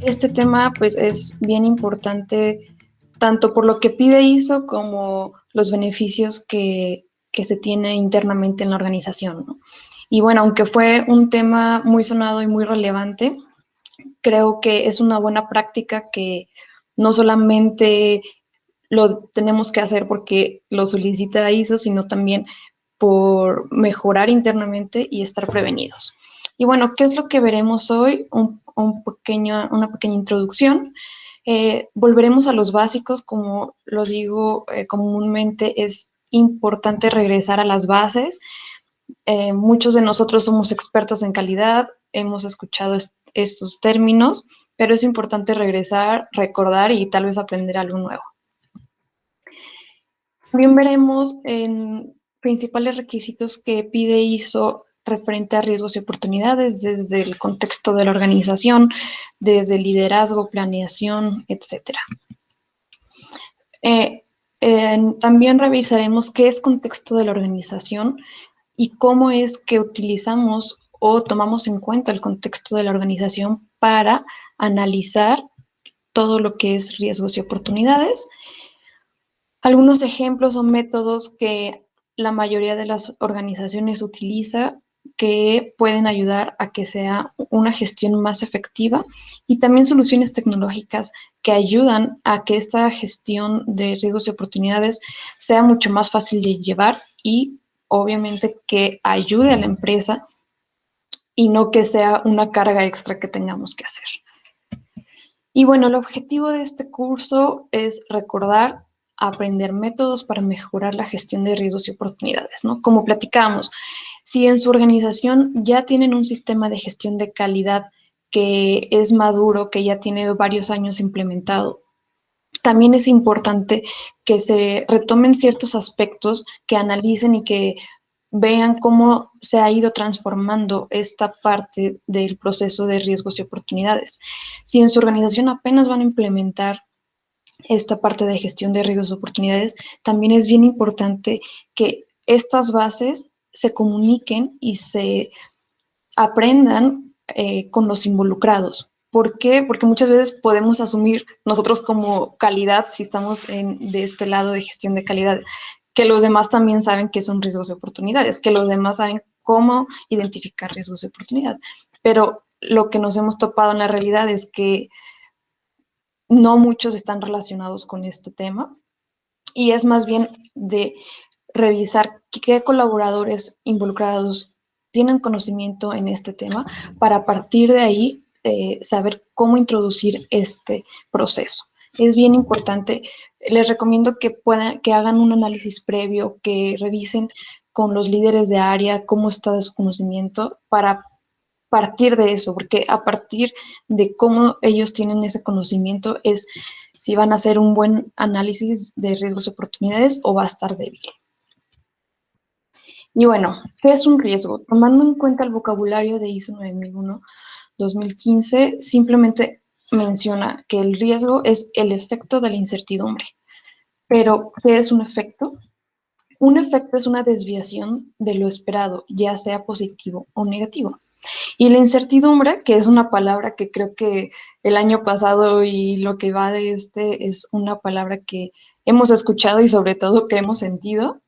Este tema pues es bien importante tanto por lo que pide ISO como los beneficios que se tiene internamente en la organización, ¿no? Y bueno, aunque fue un tema muy sonado y muy relevante, creo que es una buena práctica que no solamente lo tenemos que hacer porque lo solicita ISO, sino también por mejorar internamente y estar prevenidos. Y bueno, ¿qué es lo que veremos hoy? Una pequeña introducción. Volveremos a los básicos, como lo digo comúnmente, es importante regresar a las bases. Muchos de nosotros somos expertos en calidad, hemos escuchado estos términos, pero es importante regresar, recordar y tal vez aprender algo nuevo. También veremos en principales requisitos que pide ISO referente a riesgos y oportunidades desde el contexto de la organización, desde el liderazgo, planeación, etcétera. También revisaremos qué es contexto de la organización y cómo es que utilizamos o tomamos en cuenta el contexto de la organización para analizar todo lo que es riesgos y oportunidades. Algunos ejemplos o métodos que la mayoría de las organizaciones utiliza que pueden ayudar a que sea una gestión más efectiva y también soluciones tecnológicas que ayudan a que esta gestión de riesgos y oportunidades sea mucho más fácil de llevar y obviamente que ayude a la empresa y no que sea una carga extra que tengamos que hacer. Y bueno, el objetivo de este curso es recordar, aprender métodos para mejorar la gestión de riesgos y oportunidades, ¿no? Como platicamos, si en su organización ya tienen un sistema de gestión de calidad que es maduro, que ya tiene varios años implementado, también es importante que se retomen ciertos aspectos, que analicen y que vean cómo se ha ido transformando esta parte del proceso de riesgos y oportunidades. Si en su organización apenas van a implementar esta parte de gestión de riesgos y oportunidades, también es bien importante que estas bases se comuniquen y se aprendan con los involucrados. ¿Por qué? Porque muchas veces podemos asumir nosotros como calidad, si estamos de este lado de gestión de calidad, que los demás también saben qué son riesgos y oportunidades, que los demás saben cómo identificar riesgos y oportunidad. Pero lo que nos hemos topado en la realidad es que no muchos están relacionados con este tema y es más bien de revisar qué colaboradores involucrados tienen conocimiento en este tema para a partir de ahí saber cómo introducir este proceso. Es bien importante. Les recomiendo que hagan un análisis previo, que revisen con los líderes de área cómo está su conocimiento para partir de eso, porque a partir de cómo ellos tienen ese conocimiento es si van a hacer un buen análisis de riesgos y oportunidades o va a estar débil. Y bueno, ¿qué es un riesgo? Tomando en cuenta el vocabulario de ISO 9001-2015, simplemente menciona que el riesgo es el efecto de la incertidumbre. Pero, ¿qué es un efecto? Un efecto es una desviación de lo esperado, ya sea positivo o negativo. Y la incertidumbre, que es una palabra que creo que el año pasado y lo que va de este es una palabra que hemos escuchado y sobre todo que hemos sentido,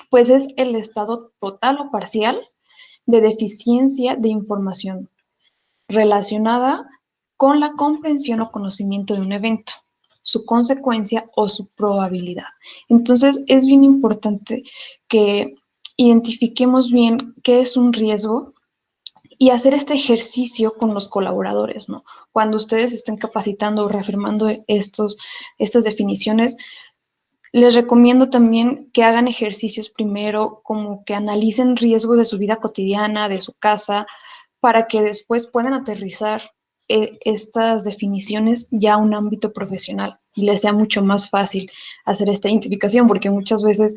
pues es el estado total o parcial de deficiencia de información relacionada con la comprensión o conocimiento de un evento, su consecuencia o su probabilidad. Entonces, es bien importante que identifiquemos bien qué es un riesgo y hacer este ejercicio con los colaboradores, ¿no? Cuando ustedes estén capacitando o reafirmando estas definiciones, les recomiendo también que hagan ejercicios primero, como que analicen riesgos de su vida cotidiana, de su casa, para que después puedan aterrizar estas definiciones ya a un ámbito profesional y les sea mucho más fácil hacer esta identificación, porque muchas veces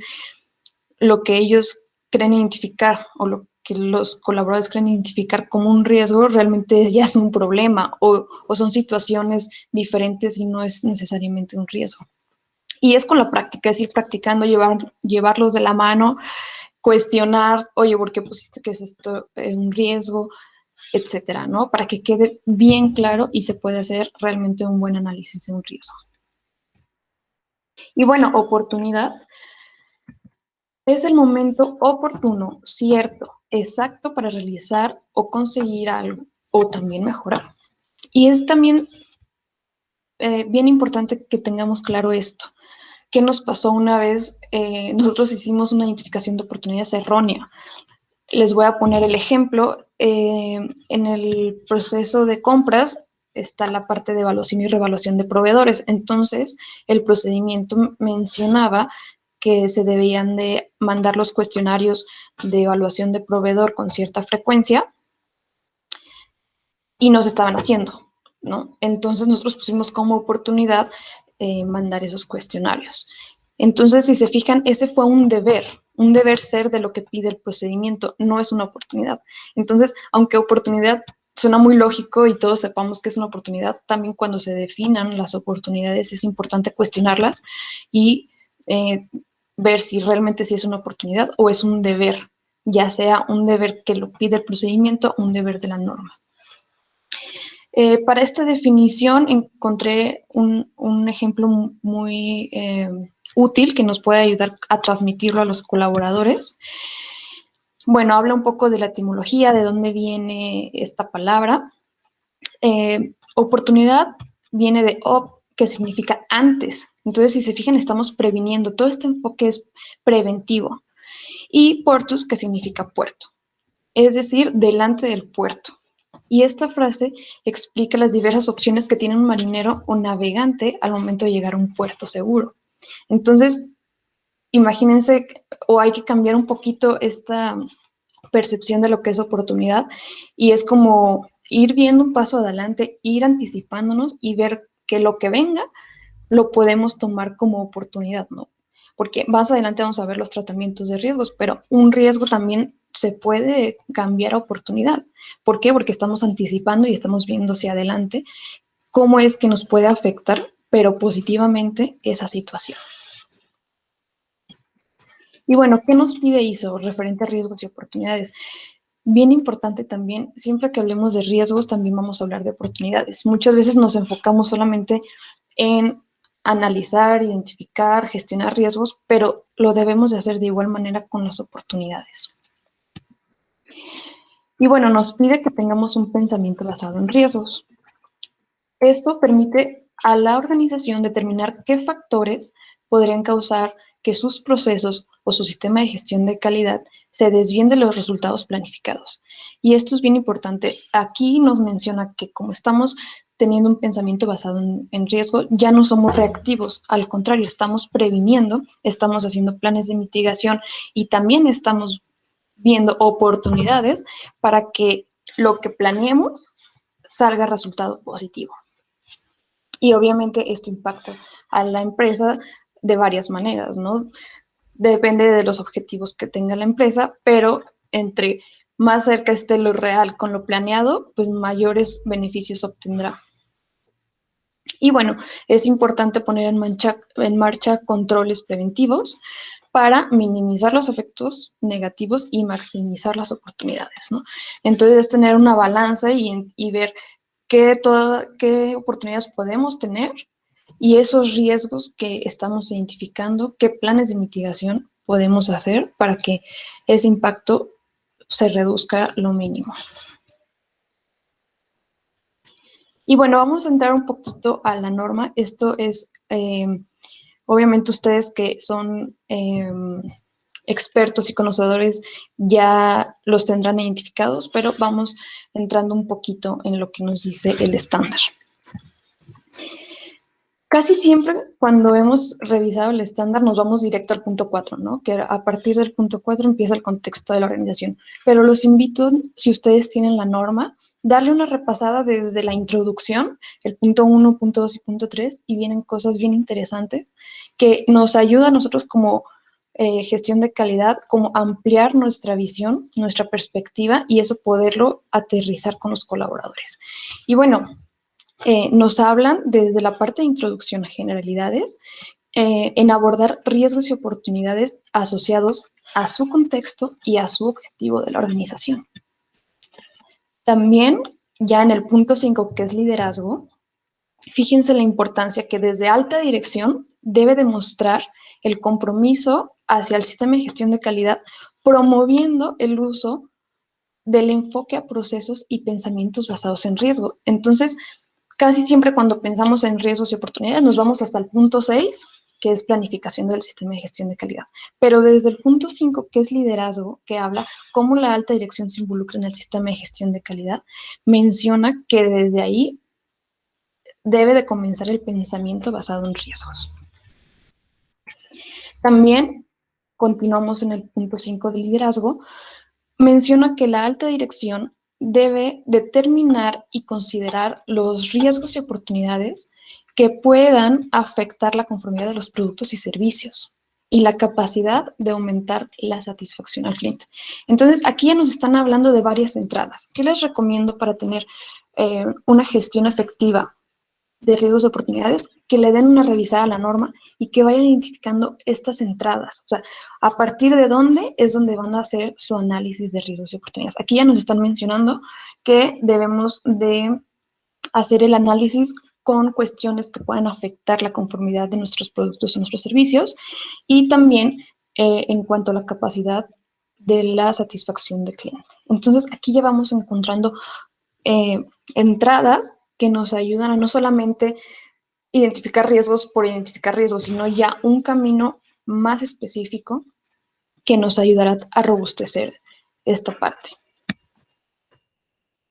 lo que ellos creen identificar o lo que los colaboradores creen identificar como un riesgo realmente ya es un problema o son situaciones diferentes y no es necesariamente un riesgo. Y es con la práctica, es ir practicando, llevarlos de la mano, cuestionar, oye, ¿por qué pusiste que es esto un riesgo? etcétera, ¿no? Para que quede bien claro y se pueda hacer realmente un buen análisis de un riesgo. Y bueno, oportunidad es el momento oportuno, cierto, exacto para realizar o conseguir algo o también mejorar. Y es también bien importante que tengamos claro esto. ¿Qué nos pasó una vez? Nosotros hicimos una identificación de oportunidades errónea. Les voy a poner el ejemplo. En el proceso de compras está la parte de evaluación y revaluación de proveedores. Entonces, el procedimiento mencionaba que se debían de mandar los cuestionarios de evaluación de proveedor con cierta frecuencia y no se estaban haciendo, ¿no? Entonces nosotros pusimos como oportunidad mandar esos cuestionarios. Entonces, si se fijan, ese fue un deber ser de lo que pide el procedimiento, no es una oportunidad. Entonces, aunque oportunidad suena muy lógico y todos sepamos que es una oportunidad, también cuando se definan las oportunidades es importante cuestionarlas y ver si realmente sí es una oportunidad o es un deber, ya sea un deber que lo pide el procedimiento o un deber de la norma. Para esta definición encontré un ejemplo muy útil que nos puede ayudar a transmitirlo a los colaboradores. Bueno, habla un poco de la etimología, de dónde viene esta palabra. Oportunidad viene de op, que significa antes. Entonces, si se fijan, estamos previniendo. Todo este enfoque es preventivo. Y portus, que significa puerto, es decir, delante del puerto. Y esta frase explica las diversas opciones que tiene un marinero o navegante al momento de llegar a un puerto seguro. Entonces, imagínense, o hay que cambiar un poquito esta percepción de lo que es oportunidad, y es como ir viendo un paso adelante, ir anticipándonos y ver que lo que venga lo podemos tomar como oportunidad, ¿no? Porque más adelante vamos a ver los tratamientos de riesgos, pero un riesgo también se puede cambiar a oportunidad. ¿Por qué? Porque estamos anticipando y estamos viendo hacia adelante cómo es que nos puede afectar, pero positivamente, esa situación. Y bueno, ¿qué nos pide ISO referente a riesgos y oportunidades? Bien importante también, siempre que hablemos de riesgos, también vamos a hablar de oportunidades. Muchas veces nos enfocamos solamente en analizar, identificar, gestionar riesgos, pero lo debemos de hacer de igual manera con las oportunidades. Y bueno, nos pide que tengamos un pensamiento basado en riesgos. Esto permite a la organización determinar qué factores podrían causar que sus procesos o su sistema de gestión de calidad se desvíen de los resultados planificados. Y esto es bien importante. Aquí nos menciona que como estamos teniendo un pensamiento basado en riesgo, ya no somos reactivos, al contrario, estamos previniendo, estamos haciendo planes de mitigación y también estamos viendo oportunidades para que lo que planeemos salga resultado positivo. Y obviamente esto impacta a la empresa de varias maneras, ¿no? Depende de los objetivos que tenga la empresa, pero entre más cerca esté lo real con lo planeado, pues mayores beneficios obtendrá. Y bueno, es importante poner en marcha controles preventivos para minimizar los efectos negativos y maximizar las oportunidades, ¿no? Entonces es tener una balanza y ver qué oportunidades podemos tener y esos riesgos que estamos identificando, qué planes de mitigación podemos hacer para que ese impacto se reduzca lo mínimo. Y bueno, vamos a entrar un poquito a la norma. Esto es, obviamente ustedes que son expertos y conocedores ya los tendrán identificados, pero vamos entrando un poquito en lo que nos dice el estándar. Casi siempre cuando hemos revisado el estándar nos vamos directo al punto 4, ¿no? Que a partir del punto 4 empieza el contexto de la organización. Pero los invito, si ustedes tienen la norma, darle una repasada desde la introducción, el punto 1, punto 2 y punto 3, y vienen cosas bien interesantes que nos ayudan a nosotros como gestión de calidad, como ampliar nuestra visión, nuestra perspectiva y eso poderlo aterrizar con los colaboradores. Y bueno, nos hablan desde la parte de introducción a generalidades, en abordar riesgos y oportunidades asociados a su contexto y a su objetivo de la organización. También, ya en el punto 5, que es liderazgo, fíjense la importancia que desde alta dirección debe demostrar el compromiso hacia el sistema de gestión de calidad, promoviendo el uso del enfoque a procesos y pensamientos basados en riesgo. Entonces, casi siempre cuando pensamos en riesgos y oportunidades nos vamos hasta el punto 6, que es planificación del sistema de gestión de calidad. Pero desde el punto 5, que es liderazgo, que habla cómo la alta dirección se involucra en el sistema de gestión de calidad, menciona que desde ahí debe de comenzar el pensamiento basado en riesgos. También continuamos en el punto 5 de liderazgo, menciona que la alta dirección debe determinar y considerar los riesgos y oportunidades que puedan afectar la conformidad de los productos y servicios y la capacidad de aumentar la satisfacción al cliente. Entonces, aquí ya nos están hablando de varias entradas. ¿Qué les recomiendo para tener una gestión efectiva de riesgos y oportunidades? Que le den una revisada a la norma y que vayan identificando estas entradas. O sea, a partir de dónde es donde van a hacer su análisis de riesgos y oportunidades. Aquí ya nos están mencionando que debemos de hacer el análisis con cuestiones que puedan afectar la conformidad de nuestros productos o nuestros servicios y también en cuanto a la capacidad de la satisfacción del cliente. Entonces, aquí ya vamos encontrando entradas que nos ayudan a no solamente identificar riesgos por identificar riesgos, sino ya un camino más específico que nos ayudará a robustecer esta parte.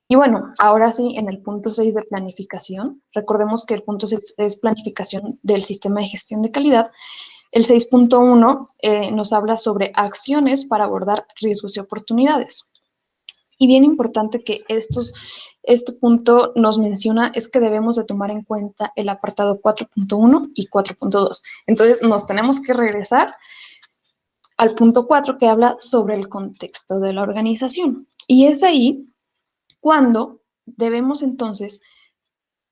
Y bueno, ahora sí, en el punto 6 de planificación, recordemos que el punto 6 es planificación del sistema de gestión de calidad. El 6.1 nos habla sobre acciones para abordar riesgos y oportunidades. Y bien importante que este punto nos menciona es que debemos de tomar en cuenta el apartado 4.1 y 4.2. Entonces nos tenemos que regresar al punto 4 que habla sobre el contexto de la organización. Y es ahí cuando debemos entonces,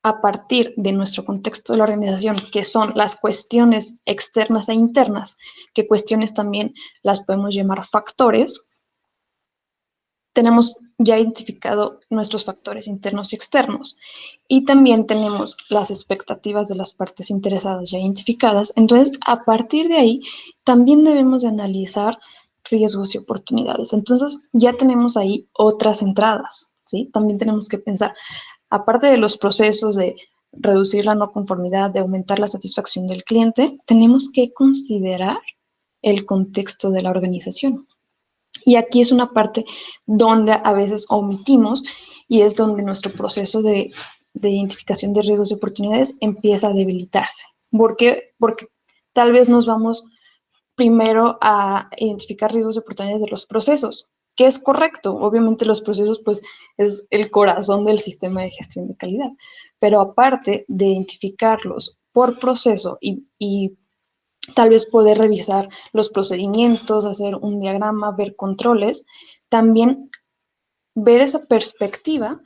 a partir de nuestro contexto de la organización, que son las cuestiones externas e internas, que cuestiones también las podemos llamar factores, tenemos ya identificado nuestros factores internos y externos y también tenemos las expectativas de las partes interesadas ya identificadas. Entonces, a partir de ahí, también debemos de analizar riesgos y oportunidades. Entonces, ya tenemos ahí otras entradas, ¿sí? También tenemos que pensar, aparte de los procesos de reducir la no conformidad, de aumentar la satisfacción del cliente, tenemos que considerar el contexto de la organización. Y aquí es una parte donde a veces omitimos y es donde nuestro proceso de identificación de riesgos y oportunidades empieza a debilitarse. ¿Por qué? Porque tal vez nos vamos primero a identificar riesgos y oportunidades de los procesos, que es correcto. Obviamente los procesos pues es el corazón del sistema de gestión de calidad, pero aparte de identificarlos por proceso y tal vez poder revisar los procedimientos, hacer un diagrama, ver controles, también ver esa perspectiva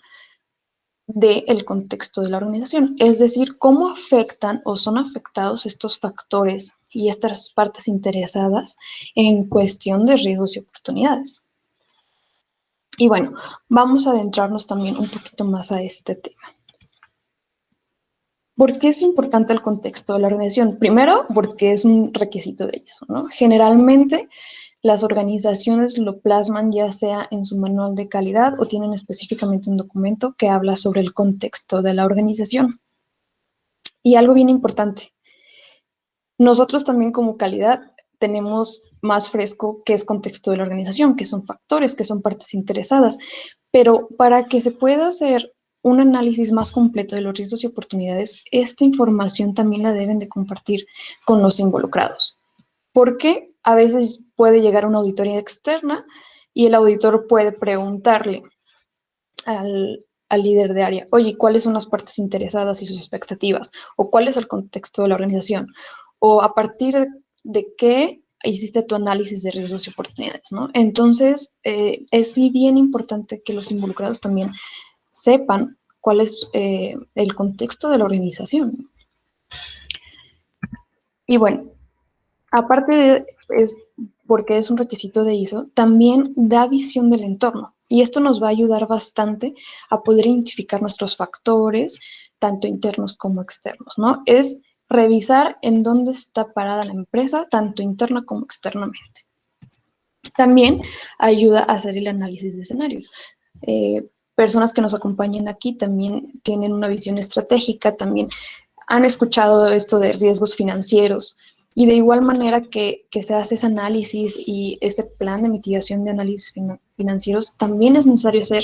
del contexto de la organización, es decir, cómo afectan o son afectados estos factores y estas partes interesadas en cuestión de riesgos y oportunidades. Y bueno, vamos a adentrarnos también un poquito más a este tema. ¿Por qué es importante el contexto de la organización? Primero, porque es un requisito de ISO, ¿no? Generalmente, las organizaciones lo plasman ya sea en su manual de calidad o tienen específicamente un documento que habla sobre el contexto de la organización. Y algo bien importante, nosotros también como calidad tenemos más fresco qué es contexto de la organización, qué son factores, qué son partes interesadas, pero para que se pueda hacer un análisis más completo de los riesgos y oportunidades, esta información también la deben de compartir con los involucrados, porque a veces puede llegar una auditoría externa y el auditor puede preguntarle al líder de área, oye, ¿cuáles son las partes interesadas y sus expectativas? ¿O cuál es el contexto de la organización? ¿O a partir de qué hiciste tu análisis de riesgos y oportunidades, ¿no? Entonces, es sí bien importante que los involucrados también sepan cuál es el contexto de la organización. Y bueno, aparte de, es porque es un requisito de ISO, también da visión del entorno. Y esto nos va a ayudar bastante a poder identificar nuestros factores, tanto internos como externos, ¿no? Es revisar en dónde está parada la empresa, tanto interna como externamente. También ayuda a hacer el análisis de escenarios. Personas que nos acompañan aquí también tienen una visión estratégica, también han escuchado esto de riesgos financieros y de igual manera que se hace ese análisis y ese plan de mitigación de análisis financieros, también es necesario hacer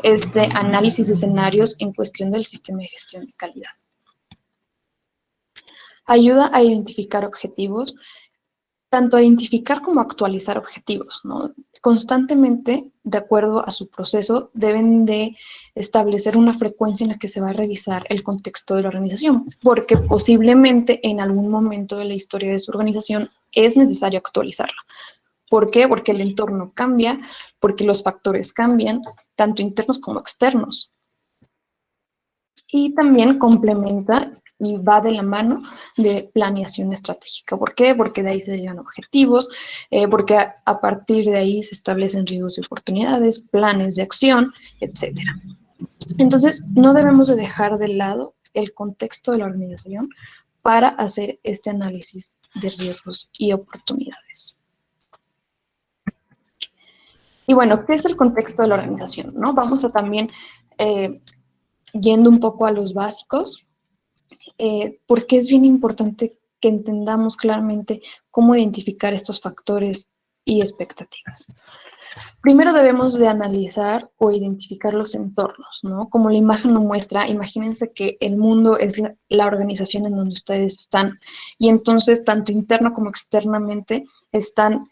este análisis de escenarios en cuestión del sistema de gestión de calidad. Ayuda a identificar objetivos, tanto a identificar como a actualizar objetivos, ¿no? Constantemente, de acuerdo a su proceso, deben de establecer una frecuencia en la que se va a revisar el contexto de la organización, porque posiblemente en algún momento de la historia de su organización es necesario actualizarla. ¿Por qué? Porque el entorno cambia, porque los factores cambian, tanto internos como externos. Y también complementa y va de la mano de planeación estratégica. ¿Por qué? Porque de ahí se llevan objetivos, porque a partir de ahí se establecen riesgos y oportunidades, planes de acción, etcétera. Entonces, no debemos de dejar de lado el contexto de la organización para hacer este análisis de riesgos y oportunidades. Y bueno, ¿qué es el contexto de la organización? ¿No? Vamos a también, yendo un poco a los básicos, porque es bien importante que entendamos claramente cómo identificar estos factores y expectativas. Primero debemos de analizar o identificar los entornos, ¿no? Como la imagen lo muestra, imagínense que el mundo es la organización en donde ustedes están y entonces tanto interno como externamente están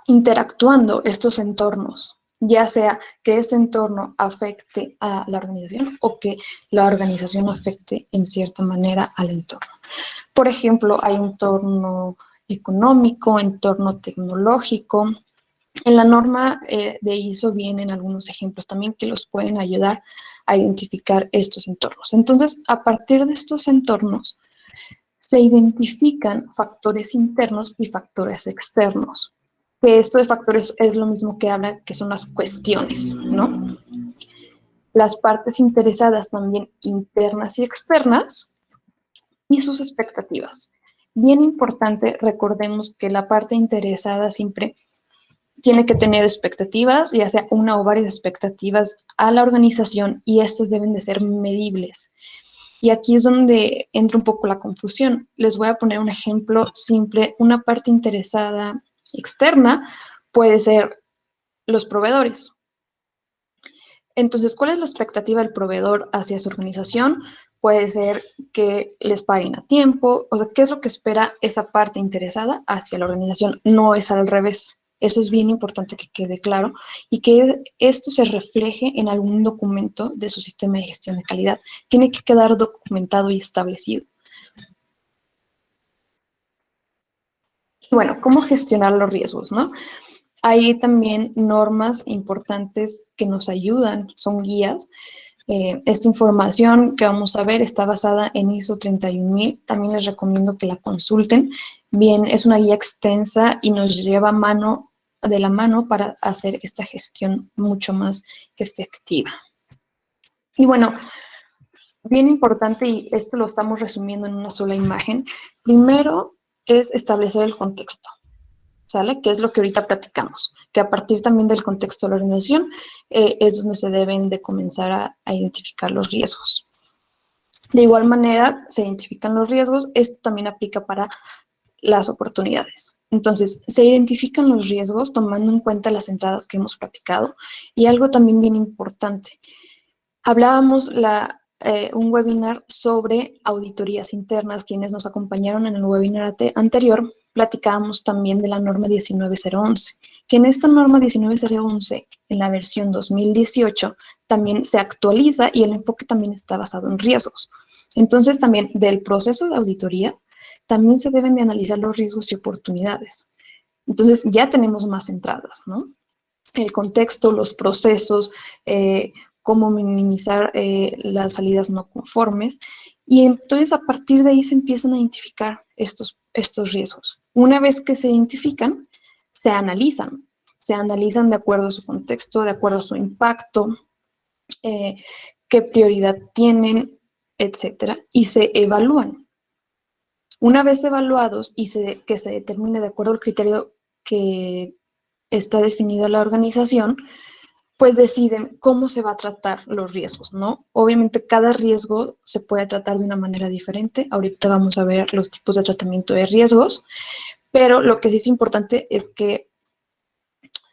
interactuando estos entornos, ya sea que ese entorno afecte a la organización o que la organización afecte en cierta manera al entorno. Por ejemplo, hay un entorno económico, entorno tecnológico. En la norma de ISO vienen algunos ejemplos también que los pueden ayudar a identificar estos entornos. Entonces, a partir de estos entornos, se identifican factores internos y factores externos. Que esto de factores es lo mismo que habla, que son las cuestiones, ¿no? Las partes interesadas también internas y externas y sus expectativas. Bien importante, recordemos que la parte interesada siempre tiene que tener expectativas, ya sea una o varias expectativas a la organización y estas deben de ser medibles. Y aquí es donde entra un poco la confusión. Les voy a poner un ejemplo simple. Una parte interesada externa puede ser los proveedores. Entonces, ¿cuál es la expectativa del proveedor hacia su organización? Puede ser que les paguen a tiempo, o sea, ¿qué es lo que espera esa parte interesada hacia la organización? No es al revés. Eso es bien importante que quede claro y que esto se refleje en algún documento de su sistema de gestión de calidad. Tiene que quedar documentado y establecido. Y bueno, ¿cómo gestionar los riesgos, no? Hay también normas importantes que nos ayudan, son guías. Esta información que vamos a ver está basada en ISO 31000. También les recomiendo que la consulten. Bien, es una guía extensa y nos lleva de la mano para hacer esta gestión mucho más efectiva. Y bueno, bien importante, y esto lo estamos resumiendo en una sola imagen, primero es establecer el contexto. ¿Sale? Que es lo que ahorita platicamos, que a partir también del contexto de la organización es donde se deben de comenzar a identificar los riesgos. De igual manera, se identifican los riesgos, esto también aplica para las oportunidades. Entonces, se identifican los riesgos tomando en cuenta las entradas que hemos platicado y algo también bien importante. Hablábamos un webinar sobre auditorías internas. Quienes nos acompañaron en el webinar anterior, platicábamos también de la norma 19011, que en esta norma 19011, en la versión 2018, también se actualiza y el enfoque también está basado en riesgos. Entonces, también del proceso de auditoría, también se deben de analizar los riesgos y oportunidades. Entonces, ya tenemos más entradas, ¿no? El contexto, los procesos, cómo minimizar las salidas no conformes. Y entonces a partir de ahí se empiezan a identificar estos riesgos. Una vez que se identifican, se se analizan de acuerdo a su contexto, de acuerdo a su impacto, qué prioridad tienen, etcétera, y se evalúan. Una vez evaluados y que se determine de acuerdo al criterio que está definido la organización, pues deciden cómo se va a tratar los riesgos, ¿no? Obviamente cada riesgo se puede tratar de una manera diferente. Ahorita vamos a ver los tipos de tratamiento de riesgos, pero lo que sí es importante es que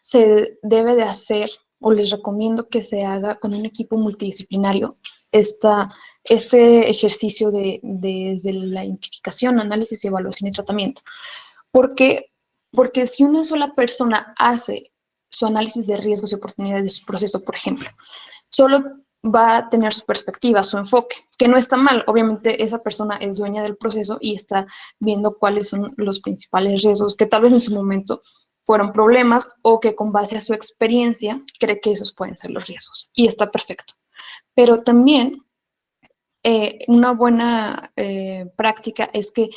se debe de hacer, o les recomiendo que se haga con un equipo multidisciplinario, este ejercicio desde la identificación, análisis, evaluación y tratamiento. ¿Por qué? Porque si una sola persona hace su análisis de riesgos y oportunidades de su proceso, por ejemplo, solo va a tener su perspectiva, su enfoque, que no está mal. Obviamente esa persona es dueña del proceso y está viendo cuáles son los principales riesgos que tal vez en su momento fueron problemas o que con base a su experiencia cree que esos pueden ser los riesgos. Y está perfecto. Pero también una buena práctica es que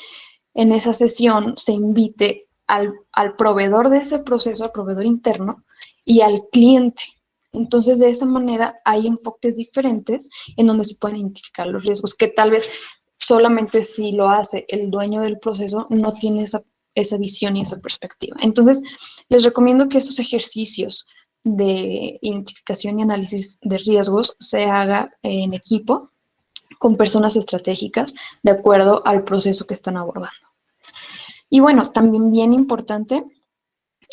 en esa sesión se invite al proveedor de ese proceso, al proveedor interno y al cliente. Entonces, de esa manera hay enfoques diferentes en donde se pueden identificar los riesgos, que tal vez solamente si lo hace el dueño del proceso no tiene esa visión y esa perspectiva. Entonces, les recomiendo que estos ejercicios de identificación y análisis de riesgos se haga en equipo con personas estratégicas de acuerdo al proceso que están abordando. Y bueno, también bien importante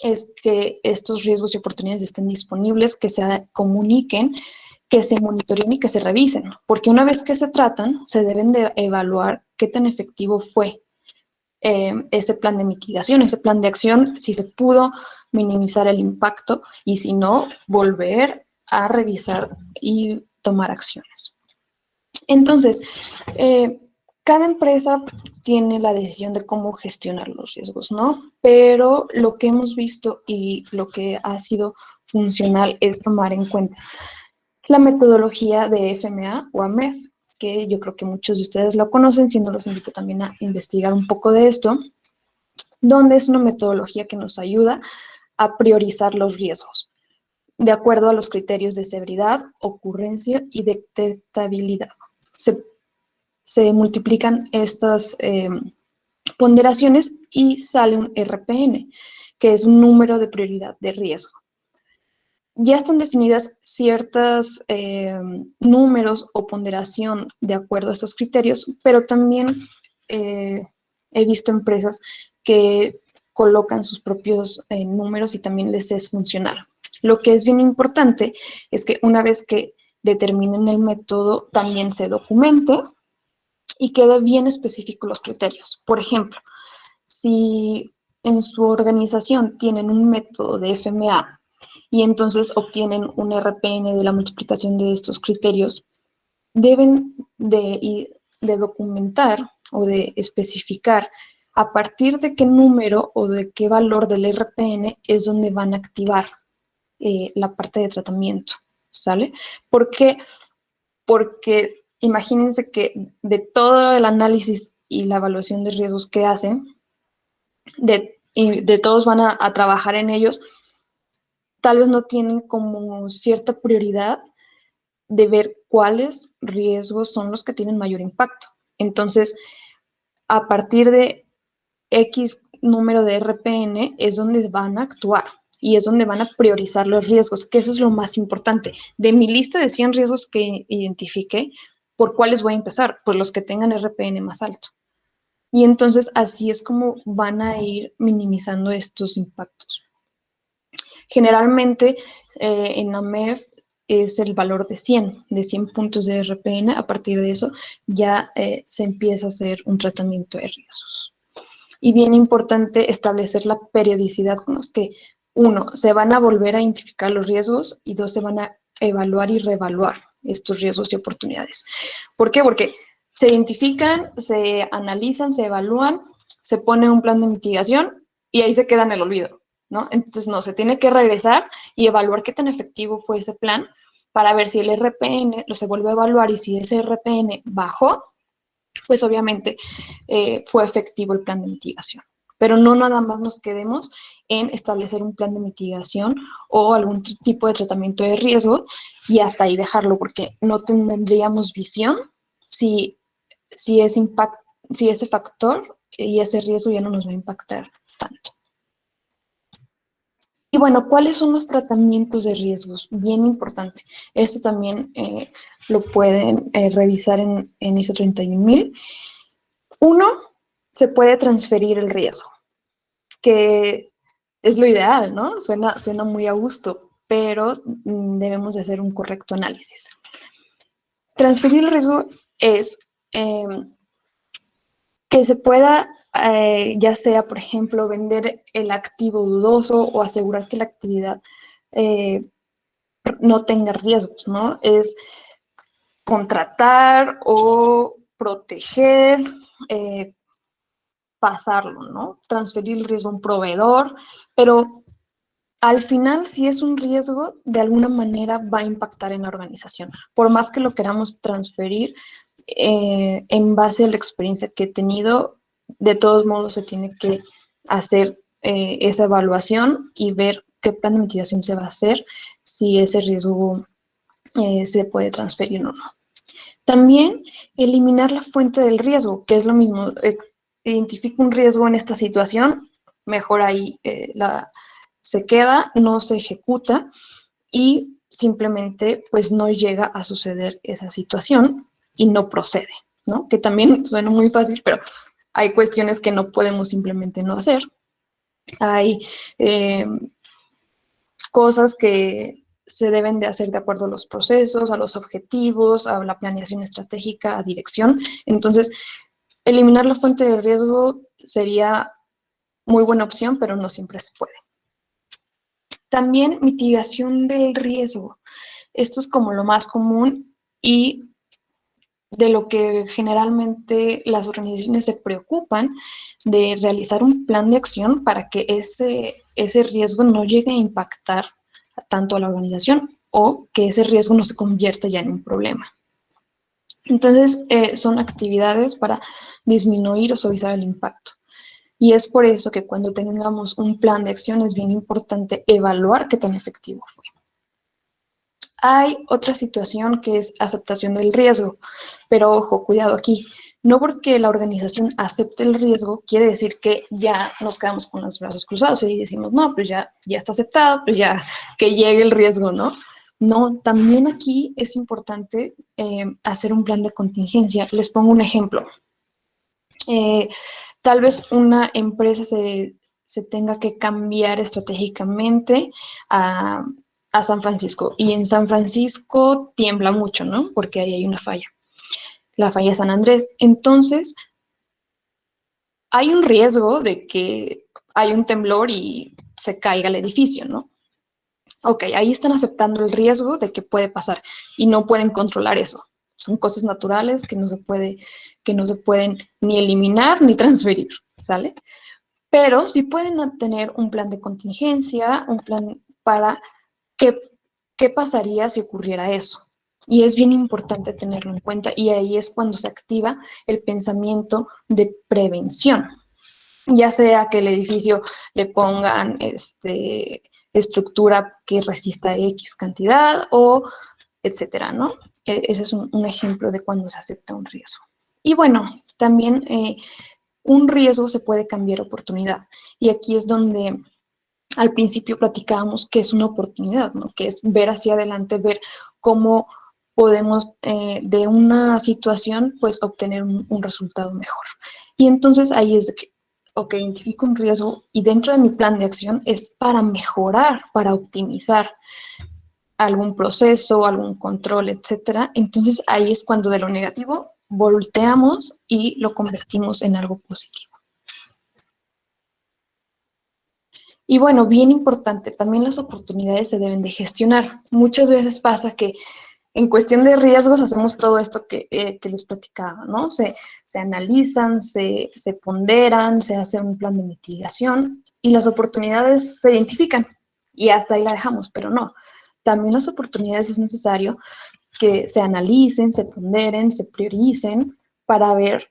es que estos riesgos y oportunidades estén disponibles, que se comuniquen, que se monitoreen y que se revisen, porque una vez que se tratan, se deben de evaluar qué tan efectivo fue ese plan de mitigación, ese plan de acción, si se pudo minimizar el impacto y si no, volver a revisar y tomar acciones. Entonces, cada empresa tiene la decisión de cómo gestionar los riesgos, ¿no? Pero lo que hemos visto y lo que ha sido funcional es tomar en cuenta la metodología de FMA o AMEF, que yo creo que muchos de ustedes lo conocen, si no los invito también a investigar un poco de esto, donde es una metodología que nos ayuda a priorizar los riesgos de acuerdo a los criterios de severidad, ocurrencia y detectabilidad. Se multiplican estas ponderaciones y sale un RPN, que es un número de prioridad de riesgo. Ya están definidas ciertos números o ponderación de acuerdo a estos criterios, pero también he visto empresas que colocan sus propios números y también les es funcional. Lo que es bien importante es que una vez que determinen el método, también se documente y quede bien específico los criterios. Por ejemplo, si en su organización tienen un método de FMA y entonces obtienen un RPN de la multiplicación de estos criterios, deben de documentar o de especificar a partir de qué número o de qué valor del RPN es donde van a activar la parte de tratamiento, ¿sale? ¿Por qué? Porque imagínense que de todo el análisis y la evaluación de riesgos que hacen, y de todos van a trabajar en ellos, tal vez no tienen como cierta prioridad de ver cuáles riesgos son los que tienen mayor impacto. Entonces, a partir de X número de RPN es donde van a actuar y es donde van a priorizar los riesgos, que eso es lo más importante. De mi lista de 100 riesgos que identifiqué, ¿por cuáles voy a empezar? Por los que tengan RPN más alto. Y entonces así es como van a ir minimizando estos impactos. Generalmente en AMEF es el valor de 100 puntos de RPN. A partir de eso ya se empieza a hacer un tratamiento de riesgos. Y bien importante establecer la periodicidad con los que, uno, se van a volver a identificar los riesgos y dos, se van a evaluar y reevaluar estos riesgos y oportunidades. ¿Por qué? Porque se identifican, se analizan, se evalúan, se pone un plan de mitigación y ahí se queda en el olvido, ¿no? Entonces, no, se tiene que regresar y evaluar qué tan efectivo fue ese plan para ver si el RPN lo se vuelve a evaluar y si ese RPN bajó, pues obviamente fue efectivo el plan de mitigación. pero no nada más nos quedemos en establecer un plan de mitigación o algún tipo de tratamiento de riesgo y hasta ahí dejarlo, porque no tendríamos visión si, si, ese si ese factor y ese riesgo ya no nos va a impactar tanto. Y bueno, ¿cuáles son los tratamientos de riesgos? Bien importante. Esto también lo pueden revisar en ISO 31000. Uno, se puede transferir el riesgo, que es lo ideal, ¿no? Suena muy a gusto, pero debemos de hacer un correcto análisis. Transferir el riesgo es eh, que se pueda, ya sea, por ejemplo, vender el activo dudoso o asegurar que la actividad eh, no tenga riesgos, ¿no? Es contratar o proteger, pasarlo, ¿no? Transferir el riesgo a un proveedor, pero al final, si es un riesgo, de alguna manera va a impactar en la organización. Por más que lo queramos transferir, en base a la experiencia que he tenido, de todos modos se tiene que hacer esa evaluación y ver qué plan de mitigación se va a hacer, si ese riesgo se puede transferir o no. También eliminar la fuente del riesgo, que es lo mismo. Identifico un riesgo en esta situación, mejor ahí se queda, no se ejecuta y simplemente pues no llega a suceder esa situación y no procede, ¿no? Que también suena muy fácil, pero hay cuestiones que no podemos simplemente no hacer. Hay eh, cosas que se deben de hacer de acuerdo a los procesos, a los objetivos, a la planeación estratégica, a dirección. Entonces, eliminar la fuente de riesgo sería muy buena opción, pero no siempre se puede. También mitigación del riesgo. Esto es como lo más común y de lo que generalmente las organizaciones se preocupan de realizar un plan de acción para que ese riesgo no llegue a impactar tanto a la organización o que ese riesgo no se convierta ya en un problema. Entonces, son actividades para disminuir o suavizar el impacto. Y es por eso que cuando tengamos un plan de acción es bien importante evaluar qué tan efectivo fue. Hay otra situación que es aceptación del riesgo, pero ojo, cuidado aquí. No porque la organización acepte el riesgo quiere decir que ya nos quedamos con los brazos cruzados y decimos, no, pues ya está aceptado, pues ya que llegue el riesgo, ¿no? No, también aquí es importante hacer un plan de contingencia. Les pongo un ejemplo. Eh, Tal vez una empresa se tenga que cambiar estratégicamente a, a San Francisco. Y en San Francisco tiembla mucho, ¿no? Porque ahí hay una falla, la falla de San Andrés. Entonces, hay un riesgo de que hay un temblor y se caiga el edificio, ¿no? Ok, ahí están aceptando el riesgo de que puede pasar y no pueden controlar eso. Son cosas naturales que no se pueden ni eliminar ni transferir, ¿sale? Pero sí pueden tener un plan de contingencia, un plan para qué, qué pasaría si ocurriera eso. Y es bien importante tenerlo en cuenta y ahí es cuando se activa el pensamiento de prevención, ya sea que el edificio le pongan estructura que resista X cantidad o etcétera, ¿no? Ese es un ejemplo de cuando se acepta un riesgo. Y bueno, también un riesgo se puede cambiar a oportunidad. Y aquí es donde al principio platicábamos que es una oportunidad, ¿no? Que es ver hacia adelante, ver cómo podemos de una situación pues obtener un resultado mejor. Y entonces ahí es de que, ok, identifico un riesgo y dentro de mi plan de acción es para mejorar, para optimizar algún proceso, algún control, etcétera. Entonces ahí es cuando de lo negativo volteamos y lo convertimos en algo positivo. Y bueno, bien importante, también las oportunidades se deben de gestionar. Muchas veces pasa que en cuestión de riesgos hacemos todo esto que les platicaba, ¿no? Se analizan, se ponderan, se hace un plan de mitigación y las oportunidades se identifican y hasta ahí la dejamos, pero no. También las oportunidades es necesario que se analicen, se ponderen, se prioricen para ver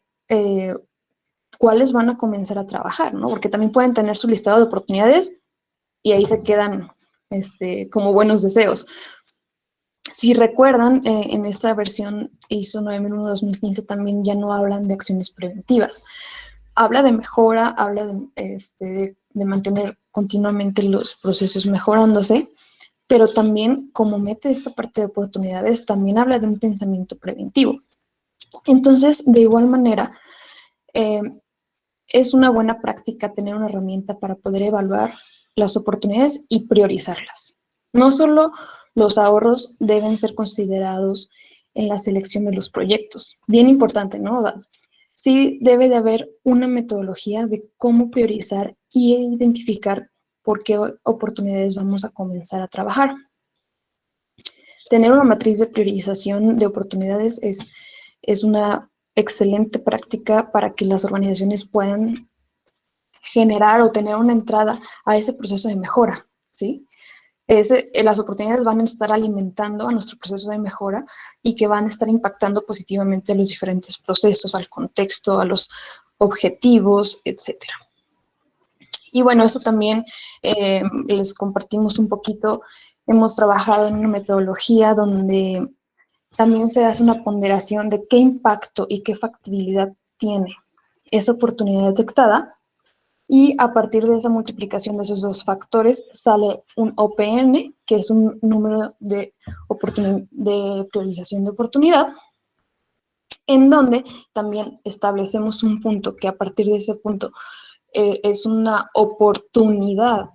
cuáles van a comenzar a trabajar, ¿no? Porque también pueden tener su listado de oportunidades y ahí se quedan como buenos deseos. Si recuerdan, en esta versión ISO 9001-2015 también ya no hablan de acciones preventivas. Habla de mejora, habla de mantener continuamente los procesos mejorándose, pero también, como mete esta parte de oportunidades, también habla de un pensamiento preventivo. Entonces, de igual manera, eh, es una buena práctica tener una herramienta para poder evaluar las oportunidades y priorizarlas. No solo los ahorros deben ser considerados en la selección de los proyectos. Bien importante, ¿no? Sí debe de haber una metodología de cómo priorizar y identificar por qué oportunidades vamos a comenzar a trabajar. Tener una matriz de priorización de oportunidades es una excelente práctica para que las organizaciones puedan generar o tener una entrada a ese proceso de mejora, ¿sí? Las oportunidades van a estar alimentando a nuestro proceso de mejora y que van a estar impactando positivamente a los diferentes procesos, al contexto, a los objetivos, etcétera. Y bueno, eso también les compartimos un poquito. Hemos trabajado en una metodología donde también se hace una ponderación de qué impacto y qué factibilidad tiene esa oportunidad detectada. Y a partir de esa multiplicación de esos dos factores sale un OPN, que es un número de priorización de oportunidad, en donde también establecemos un punto que a partir de ese punto es una oportunidad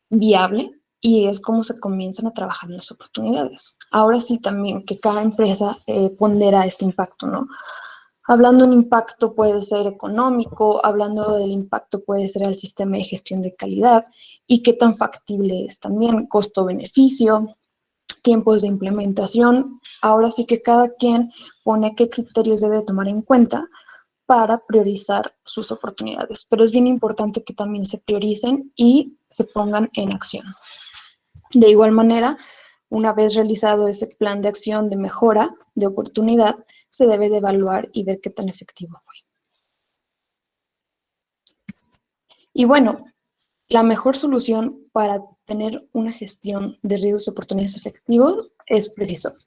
viable y es como se comienzan a trabajar las oportunidades. Ahora sí también que cada empresa pondera este impacto, ¿no? Hablando de un impacto puede ser económico, hablando del impacto puede ser al sistema de gestión de calidad y qué tan factible es también, costo-beneficio, tiempos de implementación. Ahora sí que cada quien pone qué criterios debe tomar en cuenta para priorizar sus oportunidades, pero es bien importante que también se prioricen y se pongan en acción. De igual manera, una vez realizado ese plan de acción de mejora de oportunidad, se debe de evaluar y ver qué tan efectivo fue. Y bueno, la mejor solución para tener una gestión de riesgos y oportunidades efectivos es Precisoft.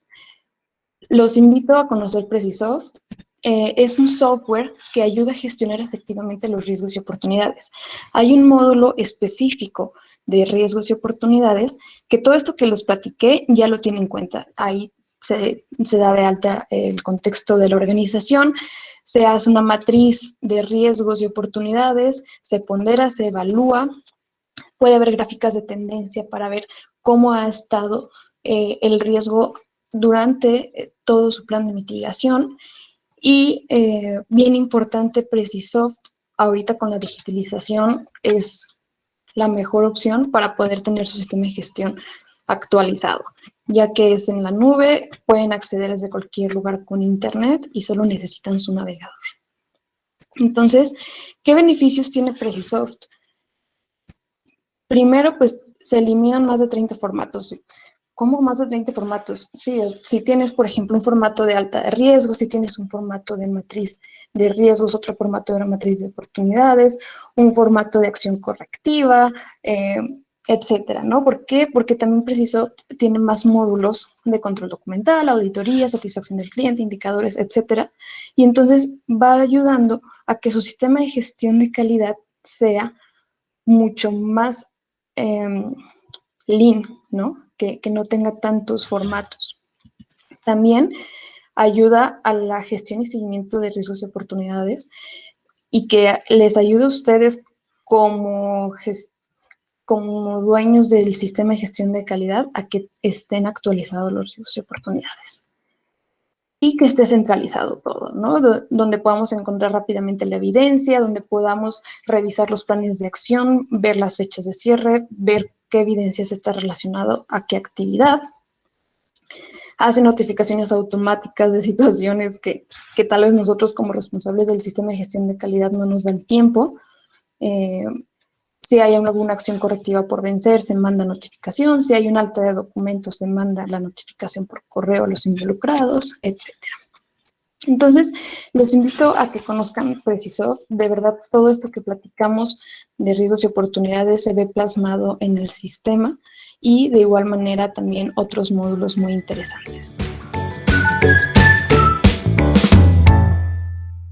Los invito a conocer Precisoft. Es un software que ayuda a gestionar efectivamente los riesgos y oportunidades. Hay un módulo específico de riesgos y oportunidades que todo esto que les platiqué ya lo tiene en cuenta. Ahí se da de alta el contexto de la organización, se hace una matriz de riesgos y oportunidades, se pondera, se evalúa, puede haber gráficas de tendencia para ver cómo ha estado el riesgo durante todo su plan de mitigación. Y bien importante, Precisoft, ahorita con la digitalización, es la mejor opción para poder tener su sistema de gestión actualizado, ya que es en la nube, pueden acceder desde cualquier lugar con internet y solo necesitan su navegador. Entonces, ¿qué beneficios tiene Precisoft? Primero, pues se eliminan más de 30 formatos. ¿Cómo más de 30 formatos? Sí, si tienes, por ejemplo, un formato de alta de riesgo, si tienes un formato de matriz de riesgos, otro formato de una matriz de oportunidades, un formato de acción correctiva, etcétera, ¿no? ¿Por qué? Porque también Preciso tiene más módulos de control documental, auditoría, satisfacción del cliente, indicadores, etcétera. Y entonces va ayudando a que su sistema de gestión de calidad sea mucho más lean, ¿no? Que no tenga tantos formatos. También ayuda a la gestión y seguimiento de riesgos y oportunidades y que les ayude a ustedes como dueños del sistema de gestión de calidad a que estén actualizados los riesgos y oportunidades. Y que esté centralizado todo, ¿no? Donde podamos encontrar rápidamente la evidencia, donde podamos revisar los planes de acción, ver las fechas de cierre, ver qué evidencias está relacionado a qué actividad. Hace notificaciones automáticas de situaciones que tal vez nosotros como responsables del sistema de gestión de calidad no nos da el tiempo. Si hay alguna acción correctiva por vencer, se manda notificación. Si hay un alta de documentos, se manda la notificación por correo a los involucrados, etcétera. Entonces, los invito a que conozcan Precisoft. De verdad, todo esto que platicamos de riesgos y oportunidades se ve plasmado en el sistema y de igual manera también otros módulos muy interesantes.